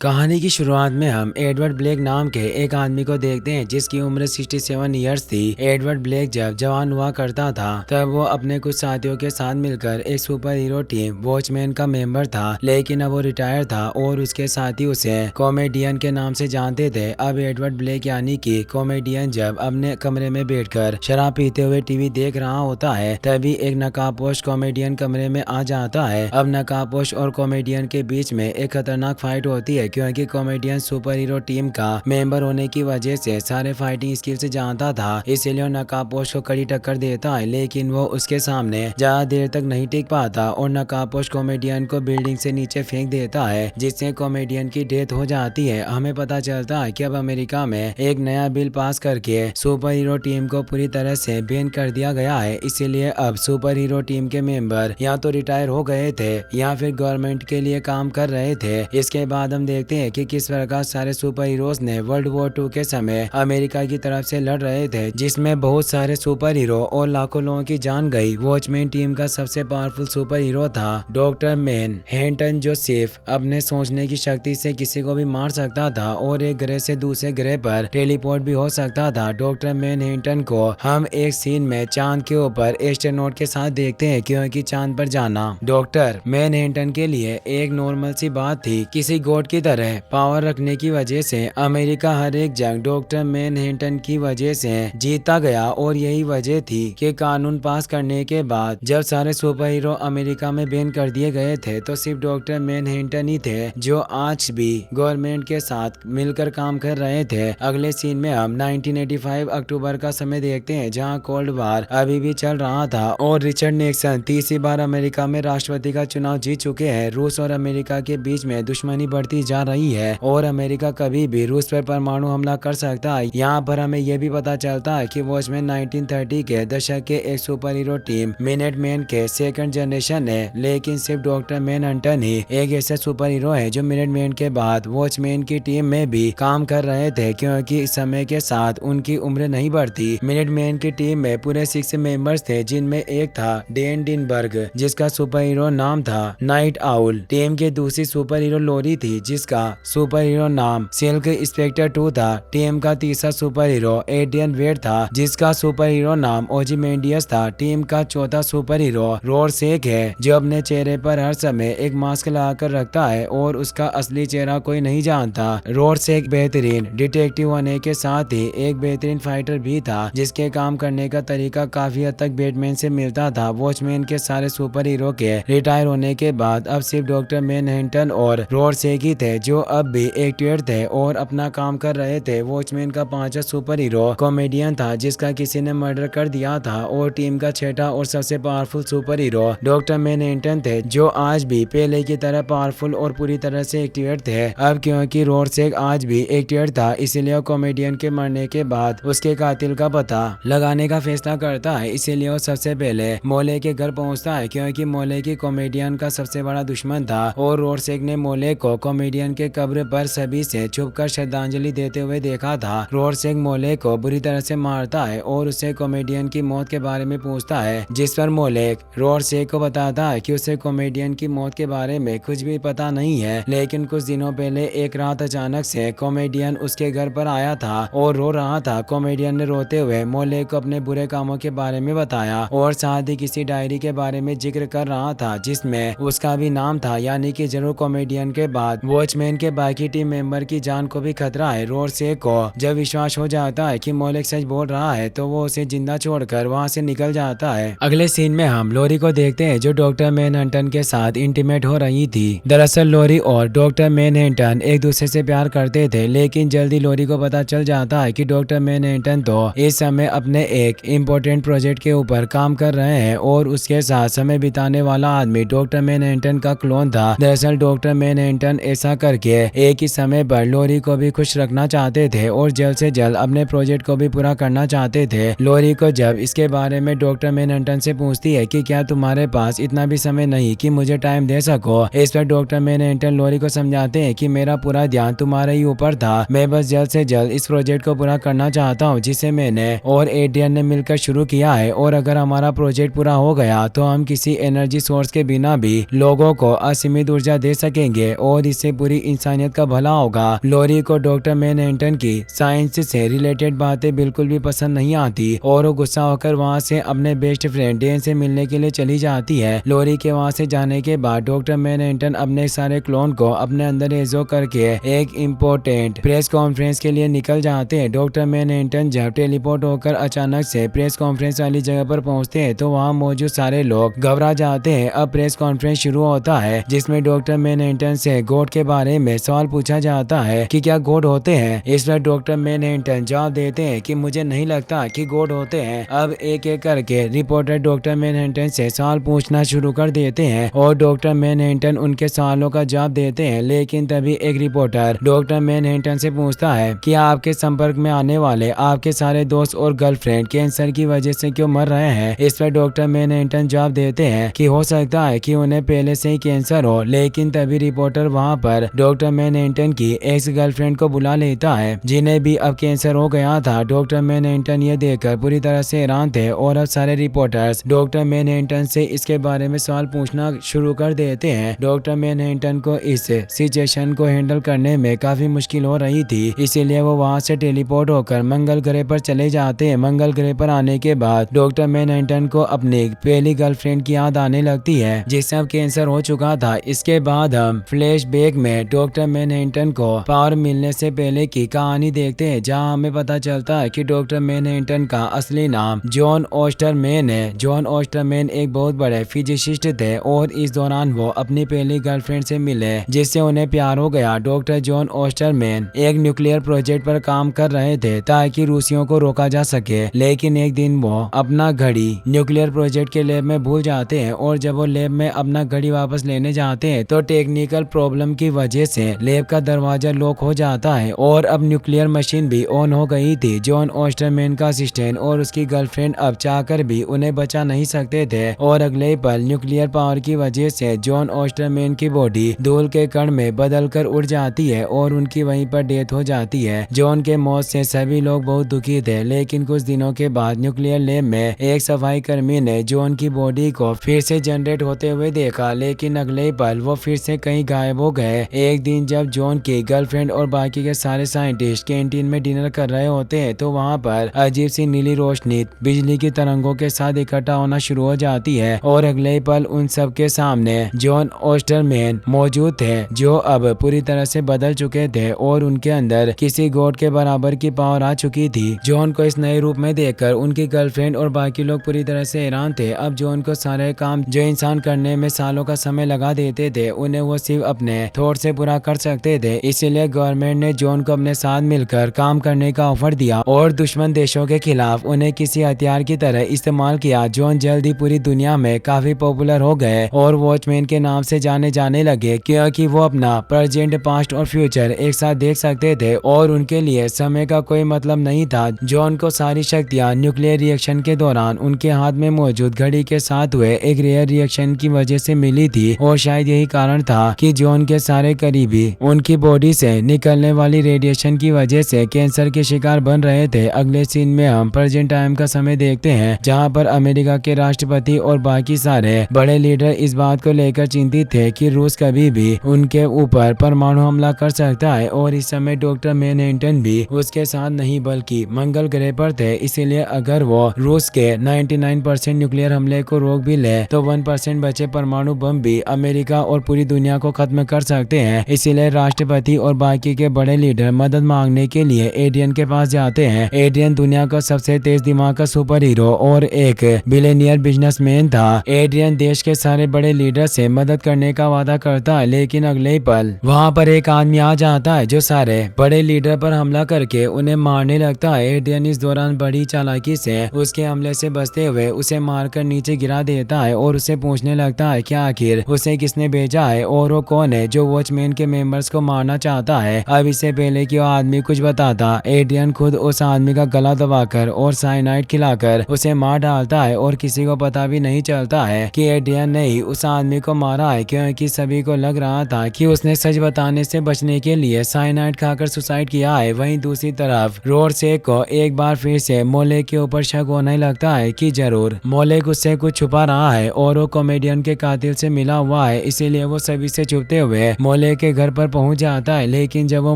कहानी की शुरुआत में हम एडवर्ड ब्लेक नाम के एक आदमी को देखते हैं जिसकी उम्र 67 ईयर्स थी। एडवर्ड ब्लेक जब जवान हुआ करता था तब वो अपने कुछ साथियों के साथ मिलकर एक सुपर हीरो टीम वॉचमैन का मेंबर था, लेकिन अब वो रिटायर था और उसके साथी उसे कॉमेडियन के नाम से जानते थे। अब एडवर्ड ब्लेक यानी कि कॉमेडियन जब अपने कमरे में बैठकर शराब पीते हुए टीवी देख रहा होता है तभी एक नकाबपोश कॉमेडियन कमरे में आ जाता है। अब नकाबपोश और कॉमेडियन के बीच में एक खतरनाक फाइट होती है क्योंकि कॉमेडियन सुपर हीरो टीम का मेंबर होने की वजह से सारे फाइटिंग स्किल से जानता था, इसीलिए नकाबपोश को कड़ी टक्कर देता है, लेकिन वो उसके सामने ज्यादा देर तक नहीं टिक पाता और नकाबपोश कॉमेडियन को बिल्डिंग से नीचे फेंक देता है जिससे कॉमेडियन की डेथ हो जाती है। हमें पता चलता है कि अब अमेरिका में एक नया बिल पास करके सुपर हीरो टीम को पूरी तरह से बैन कर दिया गया है, इसीलिए अब सुपर हीरो टीम के मेंबर या तो रिटायर हो गए थे या फिर गवर्नमेंट के लिए काम कर रहे थे। इसके बाद हम देखते हैं कि किस प्रकार सारे सुपर हीरोज ने वर्ल्ड वॉर 2 के समय अमेरिका की तरफ से लड़ रहे थे जिसमें बहुत सारे सुपर हीरो और लाखों लोगों की जान गई। वॉचमैन टीम का सबसे पावरफुल सुपर हीरो था डॉक्टर मैन हैंटन, जो सिर्फ अपने सोचने की शक्ति से किसी को भी मार सकता था और एक ग्रह से दूसरे ग्रह पर टेलीपोर्ट भी हो सकता था। डॉक्टर मैन हैंटन को हम एक सीन में चांद के ऊपर एस्ट्रोनॉट के साथ देखते हैं क्योंकि चांद पर जाना डॉक्टर मैन हैंटन के लिए एक नॉर्मल सी बात थी। किसी गॉड की तरह पावर रखने की वजह से अमेरिका हर एक जंग डॉक्टर मैनहट्टन की वजह से जीता गया और यही वजह थी कि कानून पास करने के बाद जब सारे सुपर हीरो अमेरिका में बैन कर दिए गए थे तो सिर्फ डॉक्टर मैनहट्टन ही थे जो आज भी गवर्नमेंट के साथ मिलकर काम कर रहे थे। अगले सीन में हम 1985 अक्टूबर का समय देखते हैं जहां कोल्ड वार अभी भी चल रहा था और रिचर्ड निक्सन तीसरी बार अमेरिका में राष्ट्रपति का चुनाव जीत चुके हैं। रूस और अमेरिका के बीच में दुश्मनी बढ़ती जा रही है और अमेरिका कभी भी रूस पर परमाणु हमला कर सकता है। यहाँ पर हमें यह भी पता चलता है कि वॉचमैन 1930 के दशक के एक super hero team minute man के सेकंड जनरेशन है, लेकिन सिर्फ डॉक्टर मैनहट्टन ही एक ऐसा सुपर हीरो है जो मिनट मैन के बाद वॉचमैन की टीम में भी काम कर रहे थे क्योंकि समय के साथ उनकी उम्र नहीं बढ़ती। मिनट मैन की टीम में पूरे 6 मेंबर्स थे जिनमें एक था डेन डिनबर्ग जिसका सुपर हीरो नाम था नाइट आउल। टीम की दूसरी सुपर हीरो लोरी थी जिसका सुपर हीरो नाम सिल्क इंस्पेक्टर 2 था। टीम का तीसरा सुपर हीरो एड्रियन वेड था जिसका सुपर हीरो नाम ओजीमेंडियस था। टीम का चौथा सुपर हीरो रोरसेक है जो अपने चेहरे पर हर समय एक मास्क लगाकर रखता है और उसका असली चेहरा कोई नहीं जानता। रोरसेक बेहतरीन डिटेक्टिव होने के साथ ही एक बेहतरीन फाइटर भी था जिसके काम करने का तरीका काफी हद तक बैटमैन से मिलता था। वॉचमैन के सारे सुपर हीरो के रिटायर होने के बाद अब सिर्फ डॉक्टर मैनहट्टन और रोरसेक ही थे जो अब भी एक्टिव थे और अपना काम कर रहे थे। वॉचमैन का पांचवा सुपर हीरो कॉमेडियन था जिसका किसी ने मर्डर कर दिया था और टीम का छठा और सबसे powerful super hero doctor Manhattan थे जो आज भी पहले की तरह पावरफुल और पूरी तरह से एक्टिव थे। अब क्योंकि रोरसेक आज भी एक्टिव था इसलिए कॉमेडियन के मरने के बाद उसके कातिल का पता लगाने का फैसला करता है, इसीलिए वो सबसे पहले मोले के घर पहुंचता है क्योंकि मोले की कॉमेडियन का सबसे बड़ा दुश्मन था और रोरसेक ने मोले को कॉमेडियन के कब्र पर सभी से छुपकर श्रद्धांजलि देते हुए देखा था। रोरसेक मोले को बुरी तरह से मारता है और उसे कॉमेडियन की मौत के बारे में पूछता है जिस पर मोले रोरसेक को बताता है कि उसे कॉमेडियन की मौत के बारे में कुछ भी पता नहीं है, लेकिन कुछ दिनों पहले एक रात अचानक से कॉमेडियन उसके घर पर आया था और रो रहा था। कॉमेडियन ने रोते हुए मोले को अपने बुरे कामों के बारे में बताया और साथ ही किसी डायरी के बारे में जिक्र कर रहा था जिसमें उसका भी नाम था, यानी कि जरूर कॉमेडियन के बाद वॉचमैन के बाकी टीम मेंबर की जान को भी खतरा है। रोरसेक को जब विश्वास हो जाता है कि मोलेक सच बोल रहा है तो वो उसे जिंदा छोड़कर वहां से निकल जाता है। अगले सीन में हम लोरी को देखते हैं जो डॉक्टर मैनहट्टन के साथ इंटीमेट हो रही थी। दरअसल लोरी और डॉक्टर मैनहट्टन एक दूसरे से प्यार करते थे, लेकिन जल्दी लोरी को पता चल जाता है कि डॉक्टर मैनहट्टन तो इस समय अपने एक इम्पोर्टेंट प्रोजेक्ट के ऊपर काम कर रहे हैं और उसके साथ समय बिताने वाला आदमी डॉक्टर मैनहट्टन का क्लोन था। दरअसल डॉक्टर मैनहट्टन ऐसा करके एक ही समय पर लोरी को भी खुश रखना चाहते थे और जल्द से जल्द अपने प्रोजेक्ट को भी पूरा करना चाहते थे। लोरी को जब इसके बारे में डॉक्टर मैनहट्टन से पूछती है कि क्या तुम्हारे पास इतना भी समय नहीं कि मुझे टाइम दे सको, इस पर डॉक्टर मैनहट्टन लोरी को समझाते हैं कि मेरा पूरा ध्यान तुम्हारे ही ऊपर था, मैं बस जल्द से जल्द इस प्रोजेक्ट को पूरा करना चाहता हूँ जिसे मैंने और एड्रियन ने मिलकर शुरू किया है और अगर हमारा प्रोजेक्ट पूरा हो गया तो हम किसी एनर्जी सोर्स के बिना भी लोगों को असीमित ऊर्जा दे सकेंगे और इससे पूरी पूरी इंसानियत का भला होगा। लोरी को डॉक्टर मैनहट्टन की साइंस से रिलेटेड बातें बिल्कुल भी पसंद नहीं आती और वो गुस्सा होकर वहाँ से अपने बेस्ट फ्रेंड डेन से मिलने के लिए चली जाती है। लोरी के वहाँ से जाने के बाद डॉक्टर मैनहट्टन अपने सारे क्लोन को अपने अंदर एजो करके एक इम्पोर्टेंट प्रेस कॉन्फ्रेंस के लिए निकल जाते हैं। डॉक्टर मैनहट्टन जब टेलीपोर्ट होकर अचानक से प्रेस कॉन्फ्रेंस वाली जगह पर पहुंचते हैं तो वहाँ मौजूद सारे लोग घबरा जाते हैं। अब प्रेस कॉन्फ्रेंस शुरू होता है जिसमें डॉक्टर मैनहट्टन से गॉड के बारे में सवाल पूछा जाता है कि क्या गॉड होते हैं। इस पर डॉक्टर मैनहट्टन जवाब देते हैं कि मुझे नहीं लगता कि गॉड होते हैं। अब एक एक करके रिपोर्टर डॉक्टर मैनहट्टन से सवाल पूछना शुरू कर देते हैं और डॉक्टर मैनहट्टन उनके सवालों का जवाब देते हैं। लेकिन तभी एक रिपोर्टर डॉक्टर मैनहट्टन से पूछता है कि आपके संपर्क में आने वाले आपके सारे दोस्त और गर्लफ्रेंड कैंसर की वजह से क्यों मर रहे हैं। इस पर डॉक्टर मैनहट्टन जवाब देते हैं कि हो सकता है कि उन्हें पहले से ही कैंसर हो। लेकिन तभी रिपोर्टर वहां पर डॉक्टर मैनहट्टन की एक्स गर्लफ्रेंड को बुला लेता है जिन्हें भी अब कैंसर हो गया था। डॉक्टर मैनहट्टन ये देखकर पूरी तरह से हैरान थे और अब सारे रिपोर्टर्स डॉक्टर मैनहट्टन से इसके बारे में सवाल पूछना शुरू कर देते हैं। डॉक्टर मैनहट्टन को इस सिचुएशन को हैंडल करने में काफी मुश्किल हो रही थी, इसीलिए वो वहां से टेलीपोर्ट होकर मंगल ग्रह पर चले जाते हैं। मंगल ग्रह पर आने के बाद डॉक्टर मैनहट्टन को अपनी पहली गर्लफ्रेंड की याद आने लगती है जिससे अब कैंसर हो चुका था। इसके बाद हम फ्लैशबैक में डॉक्टर मैनहट्टन को पावर मिलने से पहले की कहानी देखते हैं जहां हमें पता चलता है कि डॉक्टर मैनहट्टन का असली नाम जॉन ओस्टरमैन है। जॉन ओस्टरमैन एक बहुत बड़े फिजिसिस्ट थे और इस दौरान वो अपनी पहली गर्लफ्रेंड से मिले जिससे उन्हें प्यार हो गया। डॉक्टर जॉन ओस्टरमैन एक न्यूक्लियर प्रोजेक्ट पर काम कर रहे थे ताकि रूसियों को रोका जा सके, लेकिन एक दिन वो अपना घड़ी न्यूक्लियर प्रोजेक्ट के लैब में भूल जाते हैं और जब वो लैब में अपना घड़ी वापस लेने जाते हैं तो टेक्निकल प्रॉब्लम की वजह से लैब का दरवाजा लॉक हो जाता है और अब न्यूक्लियर मशीन भी ऑन हो गई थी। जॉन ओस्टरमैन का असिस्टेंट और उसकी गर्लफ्रेंड अब चाहकर भी उन्हें बचा नहीं सकते थे और अगले पल न्यूक्लियर पावर की वजह से जॉन ओस्टरमैन की बॉडी धूल के कण में बदल कर उड़ जाती है और उनकी वहीं पर डेथ हो जाती है। जॉन के मौत से सभी लोग बहुत दुखी थे, लेकिन कुछ दिनों के बाद न्यूक्लियर लैब में एक सफाई कर्मी ने जॉन की बॉडी को फिर से जनरेट होते हुए देखा, लेकिन अगले पल वो फिर से कहीं गायब हो गए। एक दिन जब जॉन की गर्लफ्रेंड और बाकी के सारे साइंटिस्ट कैंटीन में डिनर कर रहे होते हैं तो वहाँ पर अजीब सी नीली रोशनी बिजली की तरंगों के साथ इकट्ठा होना शुरू हो जाती है और अगले पल उन सब के सामने जॉन ओस्टरमैन मौजूद थे जो अब पूरी तरह से बदल चुके थे और उनके अंदर किसी गॉड के बराबर की पावर आ चुकी थी। जॉन को इस नए रूप में देखकर उनकी गर्लफ्रेंड और बाकी लोग पूरी तरह से हैरान थे। अब जॉन को सारे काम जो इंसान करने में सालों का समय लगा देते थे उन्हें वो सिर्फ अपने थॉट से पूरा कर सकते थे, इसीलिए गवर्नमेंट ने जॉन को अपने साथ मिलकर काम करने का ऑफर दिया और दुश्मन देशों के खिलाफ उन्हें किसी हथियार की तरह इस्तेमाल किया। जॉन जल्दी पूरी दुनिया में काफी पॉपुलर हो गए और वॉचमैन के नाम से जाने जाने लगे क्योंकि वो अपना प्रेजेंट, पास्ट और फ्यूचर एक साथ देख सकते थे और उनके लिए समय का कोई मतलब नहीं था। जॉन को सारी शक्तियां न्यूक्लियर रिएक्शन के दौरान उनके हाथ में मौजूद घड़ी के साथ हुए एक रेयर रिएक्शन की वजह से मिली थी और शायद यही कारण था कि जॉन के सारे करीबी उनकी बॉडी से निकलने वाली रेडिएशन की वजह से कैंसर के शिकार बन रहे थे। अगले सीन में हम प्रेजेंट टाइम का समय देखते हैं जहां पर अमेरिका के राष्ट्रपति और बाकी सारे बड़े लीडर इस बात को लेकर चिंतित थे कि रूस कभी भी उनके ऊपर परमाणु हमला कर सकता है और इस समय डॉक्टर मैनहट्टन भी उसके साथ नहीं बल्कि मंगल ग्रह पर थे, इसीलिए अगर वो रूस के 99% न्यूक्लियर हमले को रोक भी ले तो 1% बचे परमाणु बम भी अमेरिका और पूरी दुनिया को खत्म कर सकते हैं। इसीलिए राष्ट्रपति और बाकी के बड़े लीडर मदद मांगने के लिए एड्रियन के पास जाते हैं। एड्रियन दुनिया का सबसे तेज दिमाग का सुपर हीरो और एक बिलियनियर बिजनेसमैन था। एड्रियन देश के सारे बड़े लीडर से मदद करने का वादा करता है, लेकिन अगले पल वहाँ पर एक आदमी आ जाता है जो सारे बड़े लीडर पर हमला करके उन्हें मारने लगता है। एड्रियन इस दौरान बड़ी चालाकी से उसके हमले से बचते हुए उसे मारकर नीचे गिरा देता है और उसे पूछने लगता है कि आखिर उसे किसने भेजा है और वो कौन है जो वॉचमैन के मेंबर्स को मारना चाहता है। अब इससे पहले कि वो आदमी कुछ बताता, एड्रियन खुद उस आदमी का गला दबाकर और साइनाइड खिलाकर उसे मार डालता है और किसी को पता भी नहीं चलता है कि एड्रियन ने ही उस आदमी को मारा है क्योंकि सभी को लग रहा था कि उसने सच बताने से बचने के लिए साइनाइड खाकर सुसाइड किया है। वहीं दूसरी तरफ रोरसेक को एक बार फिर से मोले के ऊपर शक होने लगता है कि जरूर मोलेक उससे कुछ छुपा रहा है और वो कॉमेडियन के कातिल से मिला हुआ है, इसीलिए वो सभी से छुपते हुए मोले मोलेक के घर पर पहुंच जाता है, लेकिन जब वो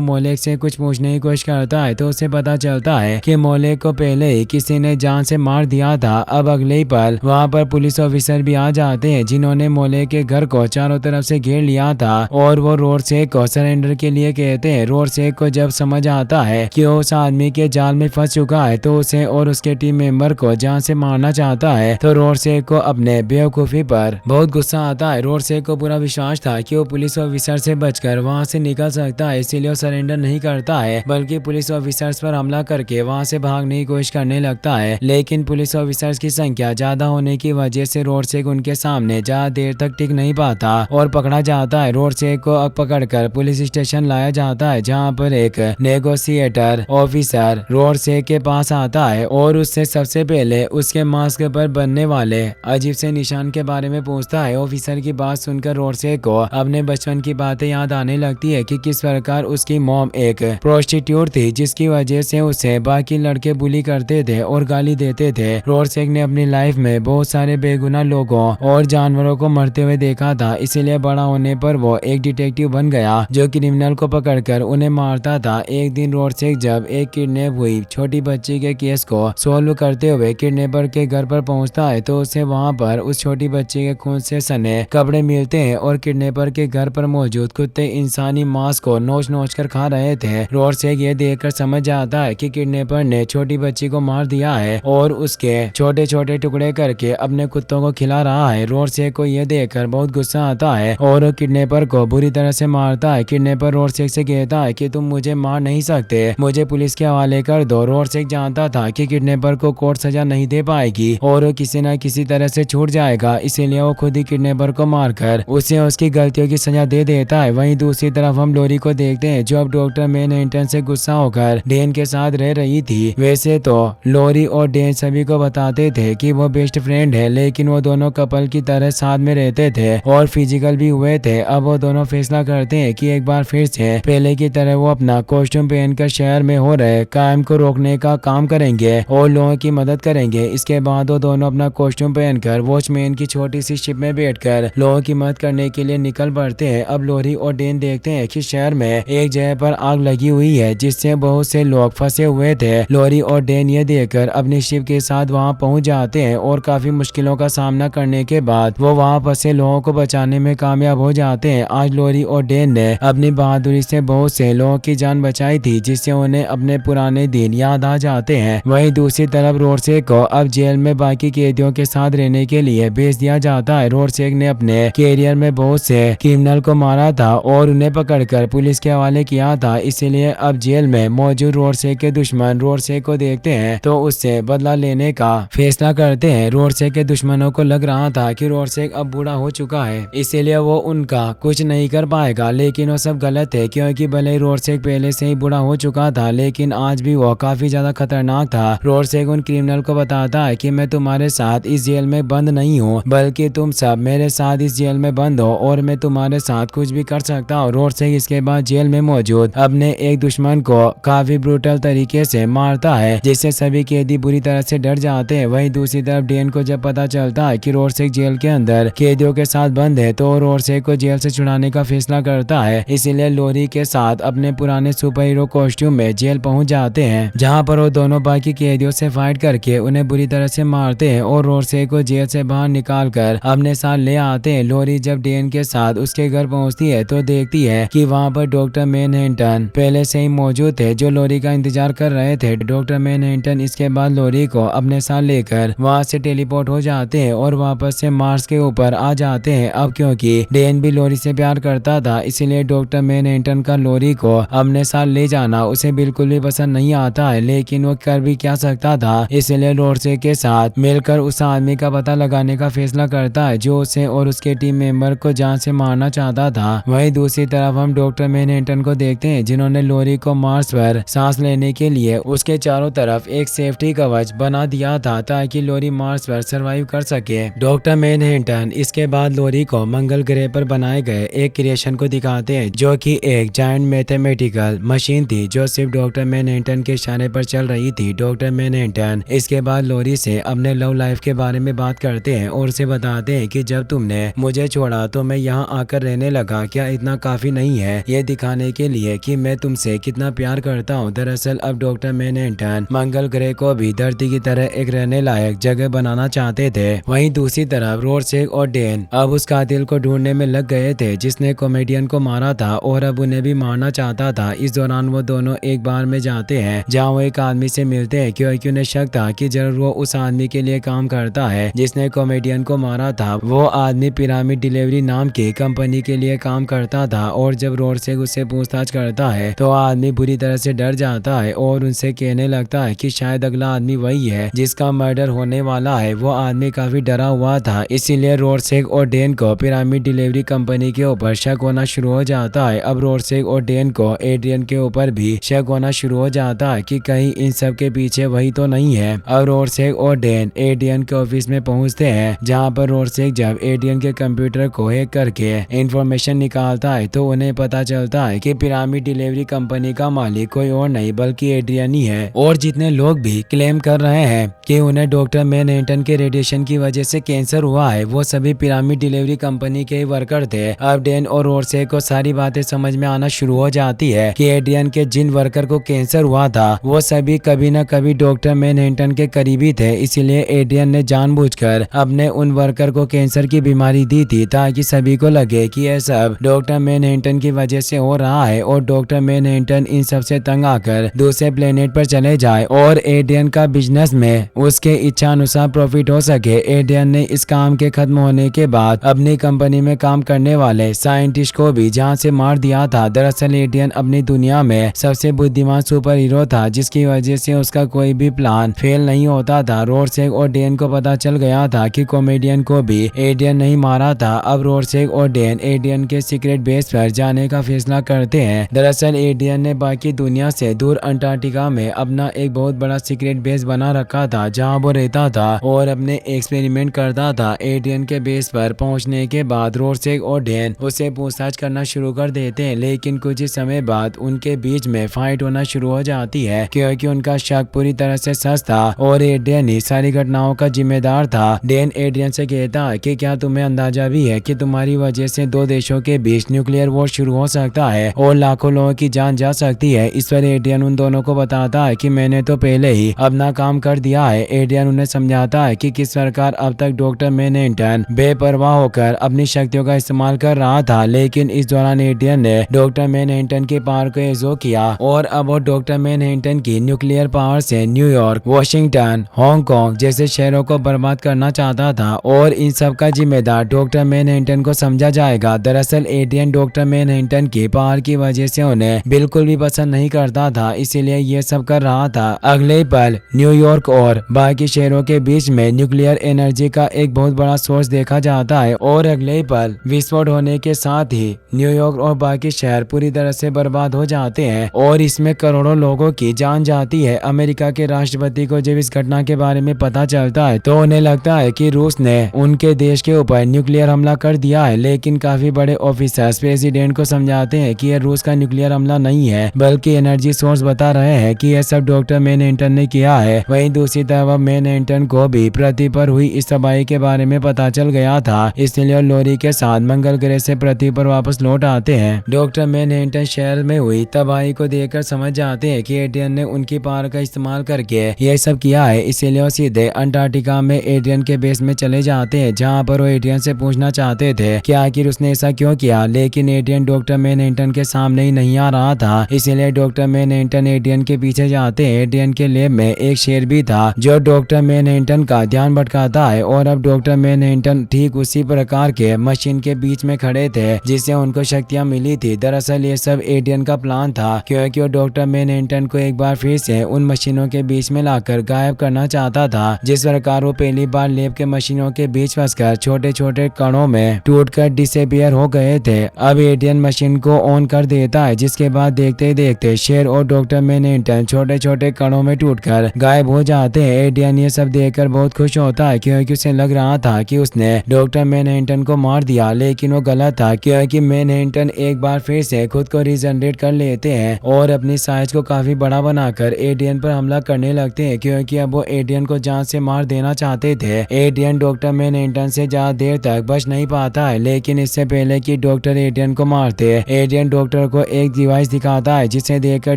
मोलेक से कुछ पूछने की कोशिश करता है तो उसे पता चलता है कि मोलेक को पहले ही किसी ने जान से मार दिया था। अब अगले ही पल वहाँ पर पुलिस ऑफिसर भी आ जाते हैं, जिन्होंने मोलेक के घर को चारों तरफ से घेर लिया था और वो रोडसेक को सरेंडर के लिए कहते हैं। रोडसेक को जब समझ आता है कि उस आदमी के जाल में फंस चुका है तो उसे और उसके टीम मेंबर को जान से मारना चाहता है, तो रोडसेक को अपने बेवकूफी पर बहुत गुस्सा आता है। रोडसेक को पूरा विश्वास था कि वो पुलिस ऑफिसर से बचकर वहाँ से निकल सकता है, इसीलिए वो सरेंडर नहीं करता है बल्कि पुलिस ऑफिसर्स पर हमला करके वहाँ से भागने की कोशिश करने लगता है। लेकिन पुलिस ऑफिसर्स की संख्या ज्यादा होने की वजह से रोडसेक उनके सामने ज्यादा देर तक टिक नहीं पाता और पकड़ा जाता है। रोडसेक को पकड़कर पुलिस स्टेशन लाया जाता है, जहाँ पर एक नेगोशिएटर ऑफिसर रोडसेक के पास आता है और उससे सबसे पहले उसके मास्क पर बनने वाले अजीब से निशान के बारे में पूछता है। ऑफिसर की बात सुनकर रोडसेक को अपने बचपन की बातें याद आने लगती है कि किस प्रकार उसकी मॉम एक प्रोस्टिट्यूट थी, जिसकी वजह से उसे बाकी लड़के बुली करते थे और गाली देते थे। रोडसेक ने अपनी लाइफ में बहुत सारे बेगुनाह लोगों और जानवरों को मरते हुए देखा था, इसीलिए बड़ा होने पर वो एक डिटेक्टिव बन गया जो क्रिमिनल को पकड़कर उन्हें मारता था। एक दिन रोडसेक जब एक किडनैप हुई छोटी बच्ची के केस को सॉल्व करते हुए किडनैपर के घर पर पहुंचता है तो उसे वहां पर उस छोटी बच्ची के खून से सने कपड़े मिलते हैं और किडनैपर के घर पर मौजूद कुत्ते इंसानी मांस को नोच नोच कर खा रहे थे। रोडसेक ये देखकर समझ जाता है कि किडनैपर ने छोटी बच्ची को मार दिया है और उसके छोटे छोटे टुकड़े करके अपने कुत्तों को खिला रहा है। रोडसेक को यह देखकर बहुत गुस्सा आता है और किडनैपर को बुरी तरह से मारता है। किडनैपर रोडसेक से कहता है कि तुम मुझे मार नहीं सकते, मुझे पुलिस के हवाले कर दो। रोडसेक जानता था कि किडनैपर को कोर्ट सजा नहीं दे पाएगी और वो किसी न किसी तरह से छूट जाएगा, इसीलिए वो खुद ही किडनैपर को मारकर उसे उसकी गलतियों की सजा दे देता है। वहीं दूसरी तरफ हम लोरी को देखते हैं जो अब डॉक्टर मैनहट्टन से गुस्सा होकर डेन के साथ रह रही थी। वैसे तो लोरी और डेन सभी को बताते थे कि वो बेस्ट फ्रेंड है, लेकिन वो दोनों कपल की तरह साथ में रहते थे और फिजिकल भी हुए थे। अब वो दोनों फैसला करते हैं कि एक बार फिर से पहले की तरह वो अपना कॉस्ट्यूम पहनकर शहर में हो रहे क्राइम को रोकने का काम करेंगे और लोगों की मदद करेंगे। इसके बाद वो दोनों अपना कॉस्ट्यूम पहनकर वॉचमैन की छोटी सी शिप में बैठकर लोगों की मदद करने के लिए निकल पड़ते हैं। अब लोरी और डेन देखते हैं कि शहर में एक जगह पर आग लगी हुई है जिससे बहुत से लोग फंसे हुए थे। लोरी और डेन ये देखकर अपनी शिप के साथ वहां पहुंच जाते हैं और काफी मुश्किलों का सामना करने के बाद वो वहां फंसे लोगों को बचाने में कामयाब हो जाते हैं। आज लोरी और डेन ने अपनी बहादुरी से बहुत से लोगों की जान बचाई थी, जिससे उन्हें अपने पुराने दिन याद आ जाते हैं। वहीं दूसरी तरफ रोडसेक को अब जेल में बाकी कैदियों के साथ रहने के लिए भेज दिया जाता है। रोडसेक ने अपने कैरियर में बहुत से क्रिमिनल को मारा था और उन्हें पकड़कर पुलिस के हवाले किया था, इसीलिए अब जेल में मौजूद रोडसेक के दुश्मन रोडसेक को देखते हैं तो उससे बदला लेने का फैसला करते हैं। रोडसेक के दुश्मनों को लग रहा था कि रोडसेक अब बूढ़ा हो चुका है, इसीलिए वो उनका कुछ नहीं कर पाएगा, लेकिन वो सब गलत है, क्योंकि भले ही रोडसेक पहले से ही बूढ़ा हो चुका था लेकिन आज भी वो काफी ज्यादा खतरनाक था। रोडसेक उन क्रिमिनल को बताता है कि मैं तुम्हारे साथ इस जेल में बंद नहीं हूँ, बल्कि तुम सब मेरे साथ इस जेल में बंद हो और मैं तुम्हारे साथ कुछ भी कर सकता हूँ। रोडसेक इसके बाद जेल में मौजूद अपने एक दुश्मन को काफी ब्रूटल तरीके से मारता है, जिससे सभी कैदी बुरी तरह से डर जाते हैं। वहीं दूसरी तरफ डेन को जब पता चलता है कि रोडसेक जेल के अंदर कैदियों के साथ बंद है तो रोडसेक को जेल से छुड़ाने का फैसला करता है, इसीलिए लोरी के साथ अपने पुराने सुपर हीरो कॉस्ट्यूम में जेल पहुंच जाते हैं, जहां पर वो दोनों बाकी कैदियों से फाइट करके उन्हें बुरी तरह से मारते हैं और रोडसेक को जेल से बाहर निकाल कर अपने साथ ले आते हैं। लोरी जब डेन के साथ उसके घर पहुंचती है तो देखती है कि वहां पर डॉक्टर मैनहट्टन पहले से ही मौजूद थे जो लोरी का इंतजार कर रहे थे। डॉक्टर मैनहट्टन इसके बाद लोरी को अपने साथ लेकर वहां से टेलीपोर्ट हो जाते हैं और वापस से मार्स के ऊपर आ जाते हैं। अब क्योंकि डेन भी लोरी से प्यार करता था, इसलिए डॉक्टर मैनहट्टन का लोरी को अपने साथ ले जाना उसे बिल्कुल भी पसंद नहीं आता है, लेकिन वो कर भी क्या सकता था, इसलिए रोडसेक के साथ मिलकर उस आदमी का पता लगाने का फैसला करता है जो उसे और उसके टीम मेंबर को जान से मारना चाहता था। वहीं दूसरी तरफ हम डॉक्टर मैनहट्टन को देखते हैं जिन्होंने लोरी को मार्स पर सांस लेने के लिए उसके चारों तरफ एक सेफ्टी कवच बना दिया था ताकि लोरी मार्स पर सरवाइव कर सके। डॉक्टर मैनहट्टन इसके बाद लोरी को मंगल ग्रह पर बनाए गए एक क्रिएशन को दिखाते हैं जो कि एक जायंट मैथमेटिकल मशीन थी जो सिर्फ डॉक्टर मैनहट्टन के इशारे पर चल रही थी। डॉक्टर मैनहट्टन इसके बाद लोरी से अपने लव लाइफ के बारे में बात करते हैं और उसे बताते हैं कि जब तुमने मुझे छोड़ा तो मैं यहाँ आकर रहने लगा क्या इतना काफी नहीं है ये दिखाने के लिए कि मैं तुमसे कितना प्यार करता हूँ। दरअसल अब डॉक्टर मैनहट्टन मंगल ग्रह को भी धरती की तरह एक रहने लायक जगह बनाना चाहते थे। वहीं दूसरी तरफ रोरसेक और डेन अब उस कातिल को ढूंढने में लग गए थे जिसने कॉमेडियन को मारा था और अब उन्हें भी मारना चाहता था। इस दौरान वो दोनों एक बार में जाते हैं जहाँ वो एक आदमी से मिलते हैं क्योंकि उन्हें शक था कि जरूर वो उस आदमी के लिए काम करता है जिसने कॉमेडियन को मारा था। वो आदमी पिरामिड डिलीवरी नाम की कंपनी के लिए काम करता था और जब रोरसेक उससे पूछताछ करता है तो आदमी बुरी तरह से डर जाता है और उनसे कहने लगता है कि शायद अगला आदमी वही है जिसका मर्डर होने वाला है। वो आदमी काफी डरा हुआ था, इसीलिए रोरसेक और डेन को पिरामिड डिलीवरी कंपनी के ऊपर शक होना शुरू हो जाता है। अब रोरसेक और डेन को एड्रियन के ऊपर भी शक होना शुरू हो जाता है कि कहीं इन सब के पीछे वही तो नहीं है। अब रोरसेक और डेन एड्रियन के ऑफिस में पहुंचते हैं जहां पर रोरसेक जब एड्रियन के कंप्यूटर को हैक करके इंफॉर्मेशन निकालता है तो उन्हें पता चलता है कि पिरामिड डिलीवरी कंपनी का मालिक कोई और नहीं बल्कि एड्रियन ही है। और जितने लोग भी क्लेम कर रहे हैं कि उन्हें डॉक्टर मैनहट्टन के रेडिएशन की वजह से कैंसर हुआ है वो सभी पिरामिड डिलीवरी कंपनी के वर्कर थे। अब डेन और रोरसेक को सारी बातें समझ में आना शुरू हो जाती है कि एड्रियन के जिन वर्कर को कैंसर हुआ था वो सभी कभी न कभी डॉक्टर मैनहट्टन के करीबी थे। इसीलिए एड्रियन ने जानबूझकर अपने उन वर्कर को कैंसर की बीमारी दी थी ताकि सभी को लगे कि यह सब डॉक्टर मैनहट्टन की वजह से हो रहा है और डॉक्टर मैनहट्टन इन सब से तंग आकर दूसरे प्लेनेट पर चले जाए और एड्रियन का बिजनेस में उसके इच्छा अनुसार प्रॉफिट हो सके। एड्रियन ने इस काम के खत्म होने के बाद अपनी कंपनी में काम करने वाले साइंटिस्ट को भी जान से मार दिया था। दरअसल एड्रियन अपनी दुनिया में सबसे बुद्धिमान सुपर हीरो था जिसकी वजह से उसका कोई भी प्लान फेल नहीं होता था। रोरसेक और डेन को पता चल गया था कि कॉमेडियन को भी एड्रियन नहीं मारा था। अब रोरसेक और डेन एड्रियन के सीक्रेट बेस पर जाने का फैसला करते हैं। दरअसल एड्रियन ने बाकी दुनिया से दूर अंटार्कटिका में अपना एक बहुत बड़ा सीक्रेट बेस बना रखा था जहां वो रहता था और अपने एक्सपेरिमेंट करता था। एड्रियन के बेस पर पहुंचने के बाद रोरसेक और डेन उससे पूछताछ करना शुरू कर देते हैं लेकिन कुछ ही समय बाद उनके बीच में फाइट होना शुरू हो जाती है क्योंकि उनका शक पूरी तरह से सच था और एड्रियन ही सारी घटनाओं का जिम्मेदार था। डेन एड्रियन से कहता है कि क्या तुम्हें अंदाजा भी है कि तुम्हारी वजह से दो देशों के बीच न्यूक्लियर वॉर शुरू हो सकता है और लाखों लोगों की जान जा सकती है। इस पर एड्रियन उन दोनों को बताता है कि मैंने तो पहले ही अपना काम कर दिया है। एड्रियन उन्हें समझाता है कि किस प्रकार अब तक डॉक्टर मैनहट्टन बेपरवाह होकर अपनी शक्तियों का इस्तेमाल कर रहा था लेकिन इस दौरान एड्रियन ने डॉक्टर मैनहट्टन के पावर को एग्जॉस्ट किया और अब वो डॉक्टर मैनहट्टन की न्यूक्लियर पावर से न्यूयॉर्क, वॉशिंगटन, हांगकांग जैसे शहरों को बर्बाद करना चाहता था और इन सब का जिम्मेदार डॉक्टर मैनहट्टन को समझा जाएगा। दरअसल एड्रियन डॉक्टर मैनहट्टन की पावर की वजह से उन्हें बिल्कुल भी पसंद नहीं करता था, इसीलिए ये सब कर रहा था। अगले पल न्यूयॉर्क और बाकी शहरों के बीच में न्यूक्लियर एनर्जी का एक बहुत बड़ा सोर्स देखा जाता है और अगले पल विस्फोट होने के साथ ही न्यूयॉर्क और बाकी शहर पूरी तरह से बर्बाद हो जाते हैं और इसमें करोड़ों लोगों की जान जाती है। अमेरिका के राष्ट्रपति को जब इस घटना के बारे में पता चलता है तो उन्हें लगता है कि रूस ने उनके देश के ऊपर न्यूक्लियर हमला कर दिया है लेकिन काफी बड़े ऑफिसर्स प्रेसिडेंट को समझाते हैं कि यह रूस का न्यूक्लियर हमला नहीं है बल्कि एनर्जी सोर्स बता रहे हैं कि यह सब डॉक्टर मैनहट्टन ने किया है। वहीं दूसरी तरफ मैनहट्टन को भी पृथ्वी पर हुई इस तबाही के बारे में पता चल गया था, इसलिए लोरी के साथ मंगल ग्रह से पृथ्वी पर वापस लौट आते हैं। डॉक्टर मैनहट्टन शहर में हुई तबाही को देखकर समझ जाते हैं कि एड्रियन ने उनकी पावर का इस्तेमाल करके यह सब किया है, इसलिए वो सीधे अंटार्कटिका में एड्रियन के बेस में चले जाते हैं जहाँ पर वो एड्रियन से पूछना चाहते थे कि आखिर उसने ऐसा क्यों किया लेकिन एड्रियन डॉक्टर मैनहट्टन के सामने ही नहीं आ रहा था, इसलिए डॉक्टर मैनहट्टन एड्रियन के पीछे जाते हैं। एड्रियन के लैब में एक शेर भी था जो डॉक्टर मैनहट्टन का ध्यान भटकाता है और अब डॉक्टर मैनहट्टन ठीक उसी प्रकार के मशीन के बीच में खड़े थे जिससे उनको शक्तियां मिली थी। दरअसल ये सब एड्रियन का प्लान था क्योंकि वो डॉक्टर मैनहट्टन को एक बार फिर से उन मशीनों के बीच में लाकर गायब करना चाहता था जिस प्रकार वो पहली बार लैब के मशीनों के बीच फंसकर छोटे छोटे कणों में टूटकर डिसअपीयर हो गए थे। अब एड्रियन मशीन को ऑन कर देता है जिसके बाद देखते देखते शेर और डॉक्टर मैनहट्टन छोटे छोटे कणों में टूटकर गायब हो जाते हैं। एड्रियन ये सब देखकर बहुत खुश होता है क्योंकि उसे लग रहा था कि उसने डॉक्टर मैनहट्टन को मार दिया लेकिन वो गलत था क्योंकि मैनहट्टन एक बार फिर से खुद को रीजनरेट कर लेते हैं और अपनी साइज को काफी बड़ा बनाकर एड्रियन पर हमला करने लगते हैं क्योंकि अब वो एड्रियन को जान से मार देना चाहते थे। एड्रियन डॉक्टर मैनहट्टन से ज्यादा देर तक बच नहीं पाता है लेकिन इससे पहले कि कि डॉक्टर एड्रियन को मारते। एड्रियन डॉक्टर को एक डिवाइस दिखाता है जिसे देखकर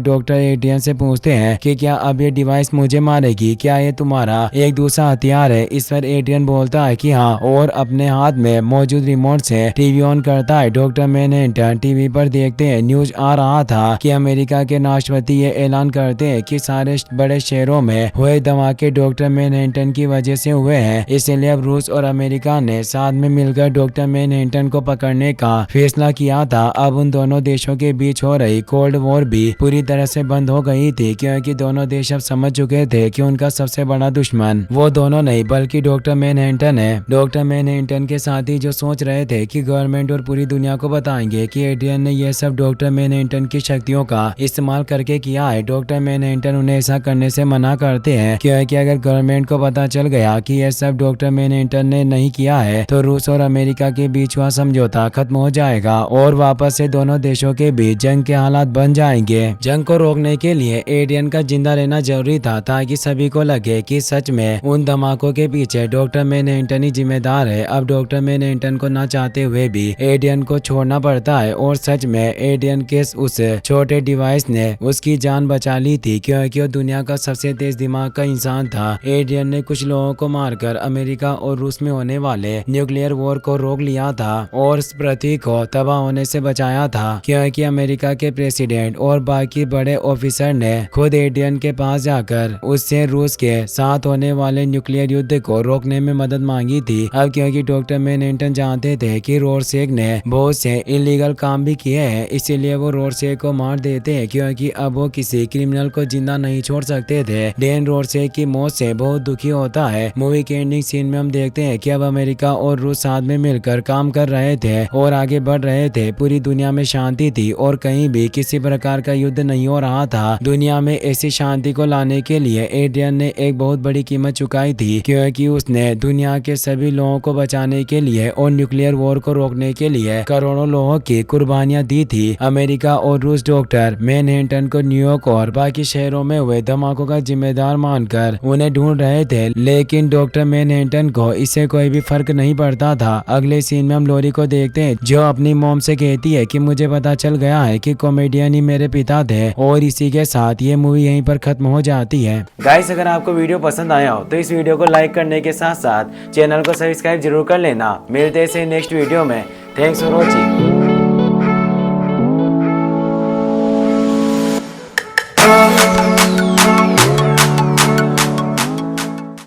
डॉक्टर एड्रियन से पूछते हैं कि क्या अब ये डिवाइस मुझे मारेगी, क्या ये तुम्हारा एक दूसरा हथियार है। इस पर एड्रियन बोलता है कि हाँ, और अपने हाथ में मौजूद रिमोट से टीवी ऑन करता है। डॉक्टर मैनहट्टन टीवी पर देखते हैं न्यूज आ रहा था कि अमेरिका के राष्ट्रपति ये ऐलान करते हैं कि सारे बड़े शहरों में हुए धमाके डॉक्टर मैनहट्टन की वजह से हुए हैं, इसलिए अब रूस और अमेरिका ने साथ में मिलकर डॉक्टर मैनहट्टन को पकड़ने का फैसला किया था। अब उन दोनों देशों के बीच हो रही कोल्ड वॉर भी पूरी तरह से बंद हो गई थी, क्योंकि दोनों देश अब समझ चुके थे कि उनका सबसे बड़ा दुश्मन वो दोनों नहीं बल्कि डॉक्टर मैनहट्टन है। डॉक्टर मैनहट्टन के साथी जो सोच रहे थे कि गवर्नमेंट और पूरी दुनिया को बताएंगे कि एड्रियन ने यह सब डॉक्टर मैनहट्टन की शक्तियों का इस्तेमाल करके किया है, डॉक्टर मैनहट्टन उन्हें ऐसा करने से मना करते हैं, क्योंकि अगर गवर्नमेंट को पता चल गया कि यह सब डॉक्टर मैनहट्टन ने नहीं किया है तो रूस और अमेरिका के बीच हुआ समझौता खत्म हो जाएगा और वापस से दोनों देशों के बीच जंग के हालात बन जाएंगे। जंग को रोकने के लिए एड्रियन का जिंदा रहना जरूरी था ताकि सभी को लगे कि सच में उन धमाकों के पीछे डॉक्टर मैनहट्टन ही जिम्मेदार है। अब डॉक्टर मैनहट्टन को ना चाहते हुए भी एड्रियन को छोड़ना पड़ता है और सच में एड्रियन के उस छोटे डिवाइस ने उसकी जान बचा ली थी, क्योंकि वो दुनिया का सबसे तेज दिमाग का इंसान था। एड्रियन ने कुछ लोगों को मारकर अमेरिका और रूस में होने वाले न्यूक्लियर वॉर को रोक लिया था और पृथ्वी को तबाह होने से बचाया था, क्योंकि अमेरिका के प्रेसिडेंट और बाकी बड़े ऑफिसर ने खुद एड्रियन के पास जाकर उससे रूस के साथ होने वाले न्यूक्लियर युद्ध को रोकने में मदद मांगी थी। अब क्योंकि डॉक्टर मैनहट्टन जानते थे कि रोरसेक ने बहुत से इलीगल काम भी किए हैं, इसीलिए वो रोरसेक को मार देते हैं, क्योंकि अब वो किसी क्रिमिनल को जिंदा नहीं छोड़ सकते थे। डैन रोरसेक की मौत से बहुत दुखी होता है। मूवी के एंडिंग सीन में हम देखते हैं कि अब अमेरिका और रूस साथ में मिलकर काम कर रहे थे और आगे बढ़ रहे थे। पूरी दुनिया में शांति थी और कहीं भी किसी प्रकार का युद्ध नहीं हो रहा था। दुनिया में ऐसी शांति को लाने के लिए एड्रियन ने एक बहुत बड़ी कीमत चुकाई थी, क्योंकि उसने दुनिया के सभी लोगों को बचाने के लिए और न्यूक्लियर वॉर को रोकने के लिए करोड़ों लोगों की कुर्बानियां दी थी। अमेरिका और रूस डॉक्टर मैनहट्टन को न्यूयॉर्क और बाकी शहरों में हुए धमाकों का जिम्मेदार मानकर उन्हें ढूंढ रहे थे, लेकिन डॉक्टर मैनहट्टन को इससे कोई भी फर्क नहीं पड़ता था। अगले सीन में हम लोरी को देखते हैं जो अपनी मॉम से कहती है कि मुझे पता चल गया है कि कॉमेडियन ही मेरे पिता थे, और इसी के साथ ये मूवी यहीं पर खत्म हो जाती है। गाइस, अगर आपको वीडियो पसंद आया हो तो इस वीडियो को लाइक करने के साथ साथ चैनल को सब्सक्राइब जरूर कर लेना। मिलते हैं नेक्स्ट वीडियो में। Thanks for watching.